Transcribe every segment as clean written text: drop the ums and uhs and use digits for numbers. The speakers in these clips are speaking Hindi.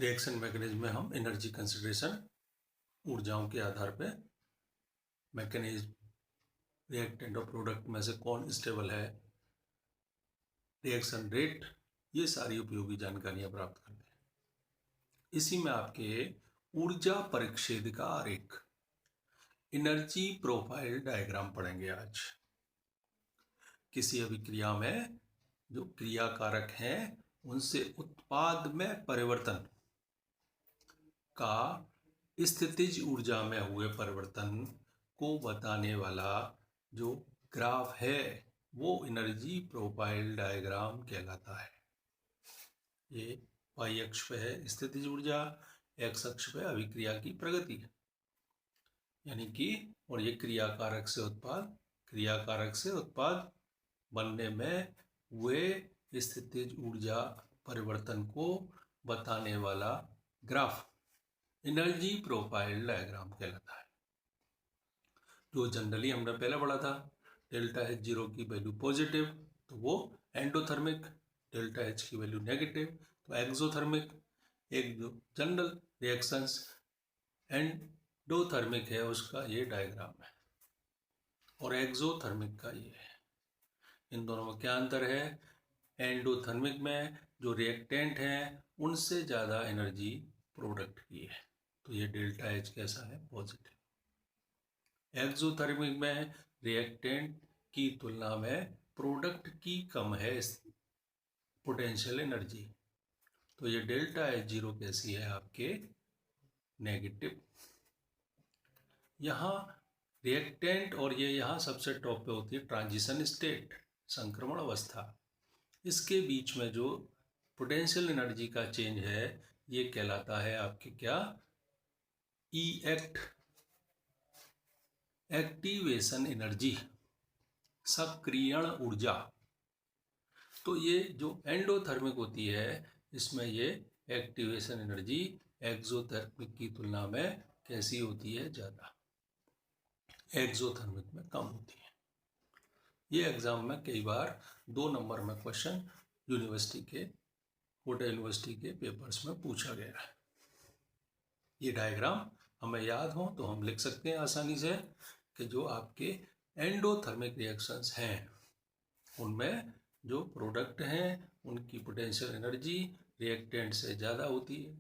रिएक्शन मैकेनिज्म में हम एनर्जी कंसिडरेशन ऊर्जाओं के आधार पे मैकेनिज्म, रिएक्टेंट और प्रोडक्ट में से कौन स्टेबल है, रिएक्शन रेट, ये सारी उपयोगी जानकारियां प्राप्त करते हैं। इसी में आपके ऊर्जा परिच्छेद का आरेख, एनर्जी प्रोफाइल डायग्राम पढ़ेंगे आज। किसी अभिक्रिया में जो क्रिया कारक हैं उनसे उत्पाद में परिवर्तन का स्थितिज ऊर्जा में हुए परिवर्तन को बताने वाला जो ग्राफ है वो एनर्जी प्रोफाइल डायग्राम कहलाता है। ये वाई अक्ष पे है स्थितिज ऊर्जा, एक्स अक्ष पे अभिक्रिया की प्रगति, यानी कि और ये क्रिया कारक से उत्पाद बनने में हुए स्थितिज ऊर्जा परिवर्तन को बताने वाला ग्राफ एनर्जी प्रोफाइल डायग्राम कहलाता है। जो जनरली हमने पहले पढ़ा था, डेल्टा एच जीरो की वैल्यू पॉजिटिव तो वो एंडोथर्मिक, डेल्टा एच की वैल्यू नेगेटिव तो एक्सोथर्मिक। एक जो जनरल रिएक्शंस एंडोथर्मिक है उसका ये डायग्राम है और एक्सोथर्मिक का ये है। इन दोनों में क्या अंतर है? एंडोथर्मिक में जो रिएक्टेंट हैं उनसे ज़्यादा एनर्जी प्रोडक्ट की है, तो ये डेल्टा एच कैसा है? पॉजिटिव। एक्सोथर्मिक में रिएक्टेंट की तुलना में प्रोडक्ट की कम है पोटेंशियल एनर्जी, तो ये डेल्टा एच जीरो कैसी है? आपके नेगेटिव। यहाँ रिएक्टेंट और ये यहाँ सबसे टॉप पे होती है ट्रांजिशन स्टेट, संक्रमण अवस्था। इसके बीच में जो पोटेंशियल एनर्जी का चेंज है ये कहलाता है आपके क्या? एक्टिवेशन एनर्जी, सक्रियण ऊर्जा। तो ये जो एंडोथर्मिक होती है इसमें ये एक्टिवेशन एनर्जी एक्सोथर्मिक की तुलना में कैसी होती है? ज़्यादा। एक्सोथर्मिक में कम होती है। ये एग्जाम में कई बार 2 नंबर में क्वेश्चन कोटा यूनिवर्सिटी के पेपर्स में पूछा गया है। ये डायग्राम हमें याद हो तो हम लिख सकते हैं आसानी से कि जो आपके एंडोथर्मिक रिएक्शंस हैं उनमें जो प्रोडक्ट हैं उनकी पोटेंशियल एनर्जी रिएक्टेंट से ज़्यादा होती है।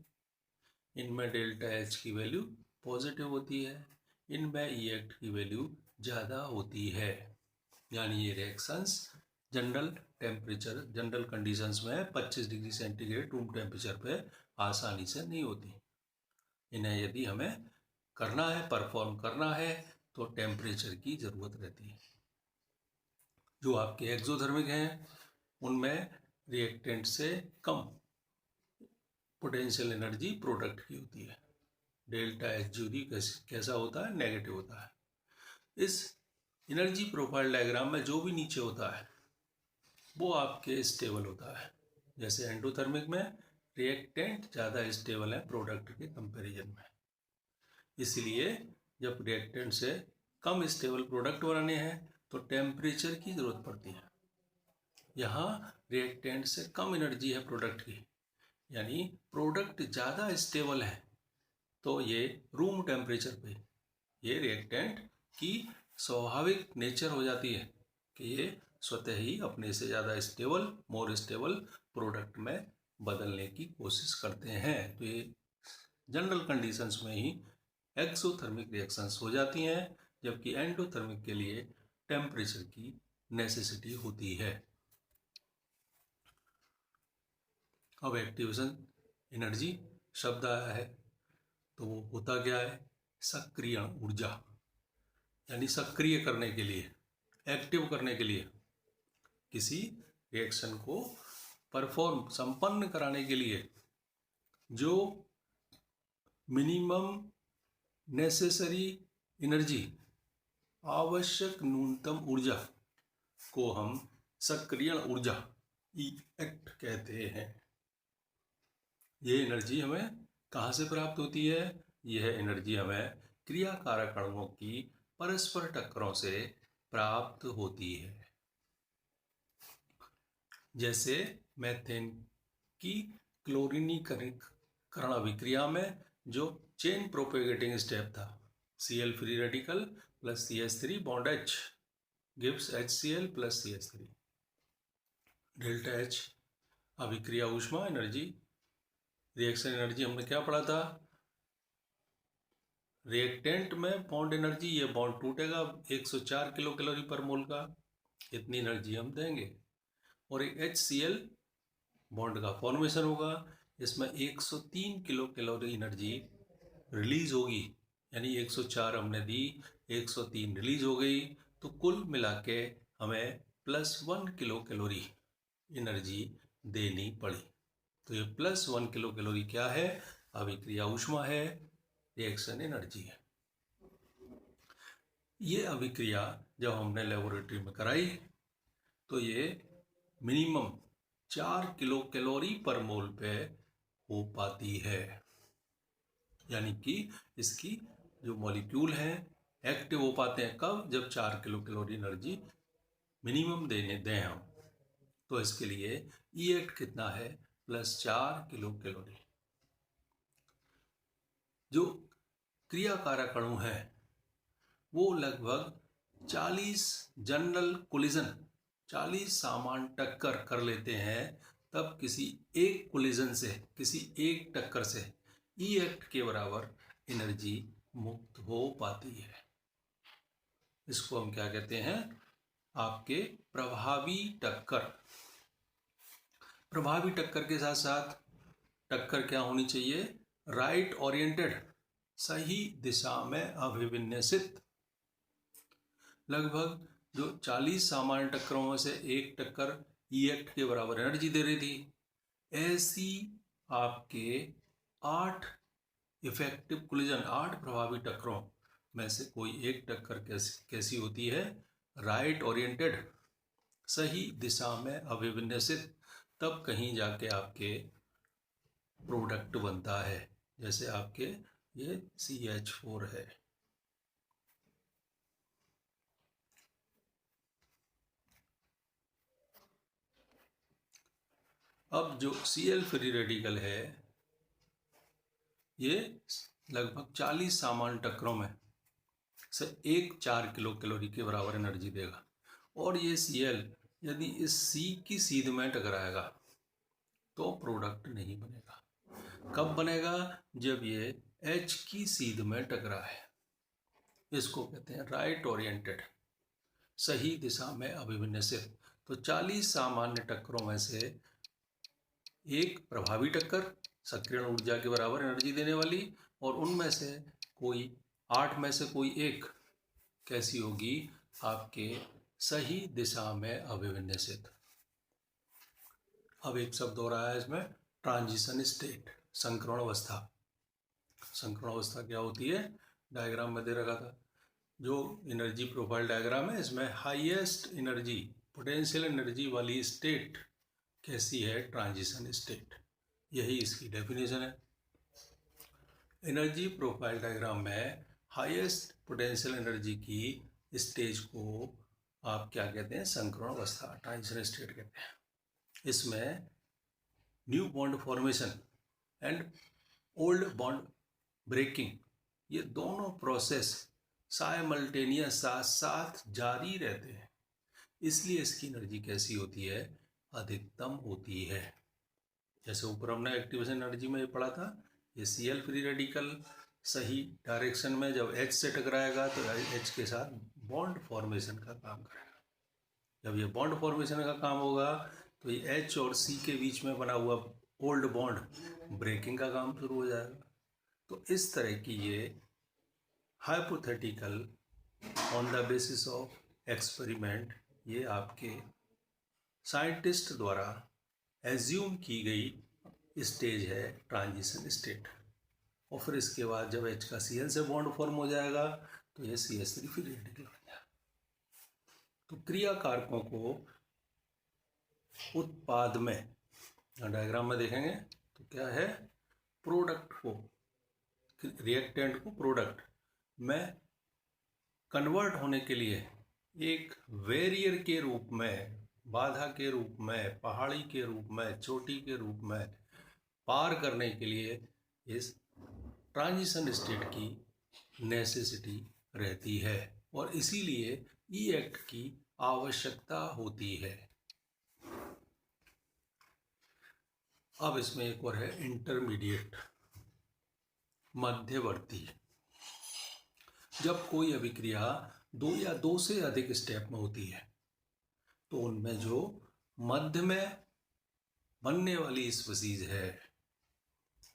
इनमें डेल्टा एच की वैल्यू पॉजिटिव होती है, इनमें ई एक्ट की वैल्यू ज़्यादा होती है। यानी ये रिएक्शंस जनरल कंडीशंस में 25 डिग्री सेंटीग्रेड रूम टेम्परेचर पे आसानी से नहीं होती। इन्हें यदि हमें करना है, परफॉर्म करना है तो टेम्परेचर की ज़रूरत रहती है। जो आपके एक्सोथर्मिक हैं उनमें रिएक्टेंट से कम पोटेंशियल एनर्जी प्रोडक्ट की होती है। डेल्टा एच जीरो कैसा होता है? नेगेटिव होता है। इस एनर्जी प्रोफाइल डायग्राम में जो भी नीचे होता है वो आपके स्टेबल होता है। जैसे एंडोथर्मिक में रिएक्टेंट ज़्यादा स्टेबल है प्रोडक्ट के कंपैरिजन में, इसलिए जब रिएक्टेंट से कम स्टेबल प्रोडक्ट बनाने हैं तो टेम्परेचर की ज़रूरत पड़ती है। यहाँ रिएक्टेंट से कम एनर्जी है प्रोडक्ट की, यानी प्रोडक्ट ज़्यादा स्टेबल है तो ये रूम टेम्परेचर पे ये रिएक्टेंट की स्वाभाविक नेचर हो जाती है कि ये स्वतः ही अपने से ज़्यादा मोर स्टेबल प्रोडक्ट में बदलने की कोशिश करते हैं। तो ये जनरल कंडीशंस में ही एक्सोथर्मिक रिएक्शंस हो जाती हैं, जबकि एंडोथर्मिक के लिए टेम्परेचर की नेसेसिटी होती है। अब एक्टिवेशन एनर्जी शब्द आया है तो वो होता क्या है? सक्रिय ऊर्जा, यानी सक्रिय करने के लिए, एक्टिव करने के लिए, किसी रिएक्शन को संपन्न कराने के लिए जो मिनिमम नेसेसरी एनर्जी, आवश्यक न्यूनतम ऊर्जा को हम सक्रियण ऊर्जा ई एक्ट कहते हैं। ये एनर्जी हमें कहाँ से प्राप्त होती है? यह एनर्जी हमें क्रियाकारक अणुओं की परस्पर टक्करों से प्राप्त होती है। जैसे मीथेन की क्लोरीनीकरण करण अभिक्रिया में जो चेन प्रोपेगेटिंग स्टेप था, Cl free radical plus CH3 bond H gives HCl plus CH3। Delta H अभिक्रिया ऊष्मा एनर्जी, रिएक्शन एनर्जी हमने क्या पढ़ा था, रिएक्टेंट में बॉन्ड एनर्जी, ये बॉन्ड टूटेगा 104 किलो कैलोरी पर मोल का, इतनी एनर्जी हम देंगे। और एक HCl बॉन्ड का फॉर्मेशन होगा, इसमें 103 किलो कैलोरी एनर्जी रिलीज होगी, यानी 104 हमने दी, 103 रिलीज हो गई, तो कुल मिला के हमें +1 किलो कैलोरी एनर्जी देनी पड़ी। तो ये +1 किलो कैलोरी क्या है, अभिक्रिया ऊष्मा है, रिएक्शन एनर्जी है। ये अभिक्रिया जब हमने लेबोरेटरी में कराई तो ये मिनिमम 4 किलो कैलोरी पर मोल पे हो पाती है, यानी कि इसकी जो मॉलिक्यूल हैं एक्टिव हो पाते हैं कब, जब 4 किलो कैलोरी एनर्जी मिनिमम दें हम। तो इसके लिए E8 कितना है, +4 किलो कैलोरी। जो क्रियाकारक अणु है वो लगभग 40 जनरल कोलिजन, 40 सामान टक्कर कर लेते हैं, तब किसी एक कोलिजन से, किसी एक टक्कर से E8 के बराबर एनर्जी मुक्त हो पाती है। इसको हम क्या कहते हैं, आपके प्रभावी टक्कर। प्रभावी टक्कर के साथ साथ टक्कर क्या होनी चाहिए, राइट ओरिएंटेड, सही दिशा में अभिविन्यसित। लगभग जो 40 सामान्य टक्करों में से एक टक्कर E8 के बराबर एनर्जी दे रही थी, ऐसी आपके 8 इफेक्टिव कोलिजन, 8 प्रभावी टक्करों में से कोई एक टक्कर कैसी होती है, राइट ओरिएंटेड, सही दिशा में अभिविन्यसित, तब कहीं जाके आपके प्रोडक्ट बनता है। जैसे आपके ये CH4 है। अब जो Cl फ्री रेडिकल है ये लगभग 40 सामान्य टक्करों में से एक 4 किलो कैलोरी के बराबर एनर्जी देगा। और ये Cl यदि इस C की सीध में टकराएगा तो प्रोडक्ट नहीं बनेगा। कब बनेगा, जब ये H की सीध में टकराए। इसको कहते हैं राइट ओरिएंटेड, सही दिशा में अभिविन्यसित। तो 40 सामान्य टक्करों में से एक प्रभावी टक्कर, सक्रियण ऊर्जा के बराबर एनर्जी देने वाली, और उनमें से कोई 8 में से कोई एक कैसी होगी, आपके सही दिशा में अभिविन्यसित। अब एक शब्द हो रहा है इसमें, ट्रांजिशन स्टेट, संक्रमण अवस्था। संक्रमण अवस्था क्या होती है, डायग्राम में दे रखा था। जो एनर्जी प्रोफाइल डायग्राम है, इसमें हाईएस्ट एनर्जी, पोटेंशियल एनर्जी वाली स्टेट कैसी है, ट्रांजिशन स्टेट, यही इसकी डेफिनेशन है। एनर्जी प्रोफाइल डायग्राम में हाईएस्ट पोटेंशियल एनर्जी की स्टेज को आप क्या कहते हैं, संक्रमण अवस्था, ट्रांजिशन स्टेट कहते हैं। इसमें new bond formation and old bond breaking, ये दोनों प्रोसेस साइमल्टेनियस साथ साथ जारी रहते हैं, इसलिए इसकी एनर्जी कैसी होती है, अधिकतम होती है। जैसे ऊपर हमने एक्टिवेशन एनर्जी में पढ़ा था, ये Cl फ्री रेडिकल सही डायरेक्शन में जब H से टकराएगा तो H के साथ बॉन्ड फॉर्मेशन का काम करेगा। जब ये बॉन्ड फॉर्मेशन का काम होगा तो ये H और C के बीच में बना हुआ ओल्ड बॉन्ड ब्रेकिंग का काम शुरू हो जाएगा। तो इस तरह की ये hypothetical on the basis of experiment, ये आपके साइंटिस्ट द्वारा एज्यूम की गई स्टेज है ट्रांजिशन स्टेट। और फिर इसके बाद जब H का Cl से बॉन्ड फॉर्म हो जाएगा तो ये CH3 फ्री रेडिकल बन जाएगा। तो क्रिया कारकों को उत्पाद में, डायग्राम में देखेंगे तो क्या है, प्रोडक्ट को, रिएक्टेंट को प्रोडक्ट में कन्वर्ट होने के लिए एक वेरियर के रूप में, बाधा के रूप में, पहाड़ी के रूप में, चोटी के रूप में पार करने के लिए इस ट्रांजिशन स्टेट की नेसेसिटी रहती है और इसीलिए ई एक्ट की आवश्यकता होती है। अब इसमें एक और है इंटरमीडिएट, मध्यवर्ती। जब कोई अभिक्रिया दो या दो से अधिक स्टेप में होती है तो उनमें जो मध्य में बनने वाली स्पीशीज है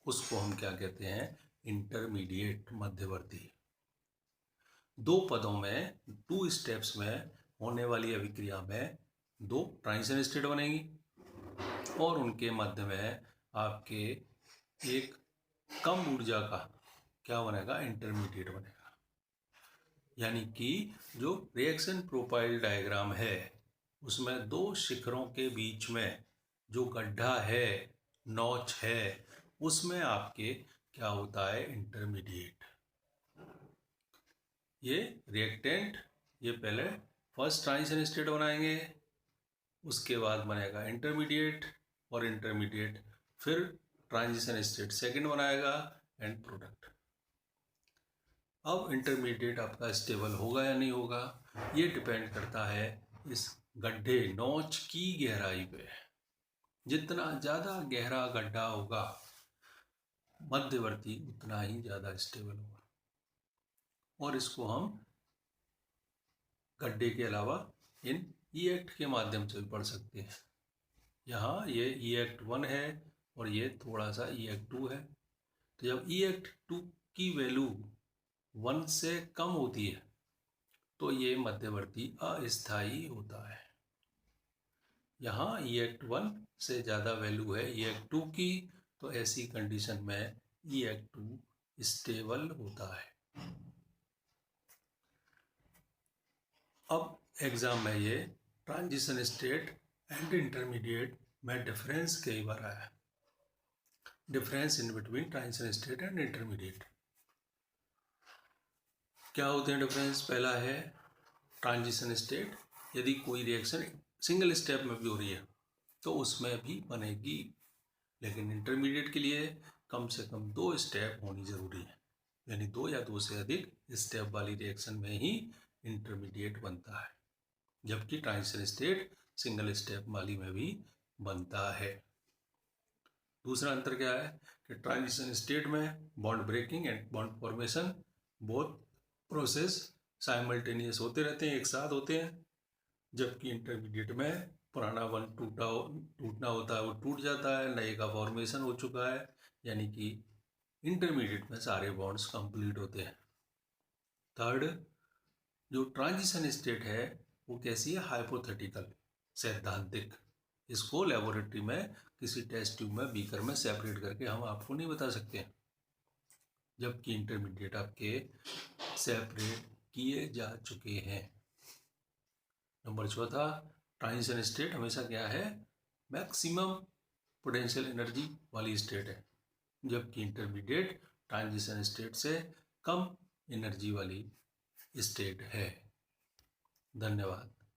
उसको हम क्या कहते हैं, इंटरमीडिएट, मध्यवर्ती। दो पदों में, टू स्टेप्स में होने वाली अभिक्रिया में दो ट्रांजिशन स्टेट बनेगी और उनके मध्य में आपके एक कम ऊर्जा का क्या बनेगा, इंटरमीडिएट बनेगा। यानी कि जो रिएक्शन प्रोफाइल डायग्राम है उसमें दो शिखरों के बीच में जो गड्ढा है, नॉच है, उसमें आपके क्या होता है, इंटरमीडिएट। ये रिएक्टेंट, ये पहले फर्स्ट ट्रांजिशन स्टेट बनाएंगे, उसके बाद बनेगा इंटरमीडिएट, और इंटरमीडिएट फिर ट्रांजिशन स्टेट सेकंड बनाएगा एंड प्रोडक्ट। अब इंटरमीडिएट आपका स्टेबल होगा या नहीं होगा, ये डिपेंड करता है इस गड्ढे, नोच की गहराई पे। जितना ज़्यादा गहरा गड्ढा होगा मध्यवर्ती, उतना ही ज़्यादा स्टेबल होगा। और इसको हम गड्ढे के अलावा इन ई एक्ट के माध्यम से भी पढ़ सकते हैं। यहाँ ये ई एक्ट 1 है और ये थोड़ा सा ई एक्ट 2 है। तो जब ई एक्ट 2 की वैल्यू 1 से कम होती है तो ये मध्यवर्ती अस्थायी होता है। यहाँ ई एक्ट 1 से ज़्यादा वैल्यू है ई एक्ट 2 की, तो ऐसी कंडीशन में ई एक्ट 2 स्टेबल होता है। अब एग्जाम में ये ट्रांजिशन स्टेट एंड इंटरमीडिएट में डिफरेंस कई बार आया, difference in between transition state and intermediate. क्या होते हैं डिफरेंस? पहला है ट्रांजिशन स्टेट, यदि कोई रिएक्शन सिंगल स्टेप में भी हो रही है तो उसमें भी बनेगी, लेकिन इंटरमीडिएट के लिए कम से कम 2 स्टेप होनी जरूरी है, यानी 2 या 2 से अधिक स्टेप वाली रिएक्शन में ही इंटरमीडिएट बनता है, जबकि ट्रांजिशन स्टेट सिंगल स्टेप वाली में भी बनता है। दूसरा अंतर क्या है कि ट्रांजिशन स्टेट में bond breaking and bond formation both process simultaneous होते रहते हैं, एक साथ होते हैं, जबकि इंटरमीडिएट में पुराना बॉन्ड टूटना होता है वो टूट जाता है, नए का फॉर्मेशन हो चुका है, यानी कि इंटरमीडिएट में सारे बॉन्ड्स कंप्लीट होते हैं। थर्ड, जो ट्रांजिशन स्टेट है वो कैसी है? हाइपोथेटिकल, सैद्धांतिक। इसको लेबोरेटरी में किसी टेस्ट ट्यूब में बीकर में सेपरेट करके हम आपको नहीं बता सकते, जबकि इंटरमीडिएट आपके सेपरेट किए जा चुके हैं। नंबर चौथा, ट्रांजिशन स्टेट हमेशा क्या है? मैक्सिमम पोटेंशियल एनर्जी वाली स्टेट है, जबकि इंटरमीडिएट ट्रांजिशन स्टेट से कम एनर्जी वाली स्टेट है। धन्यवाद।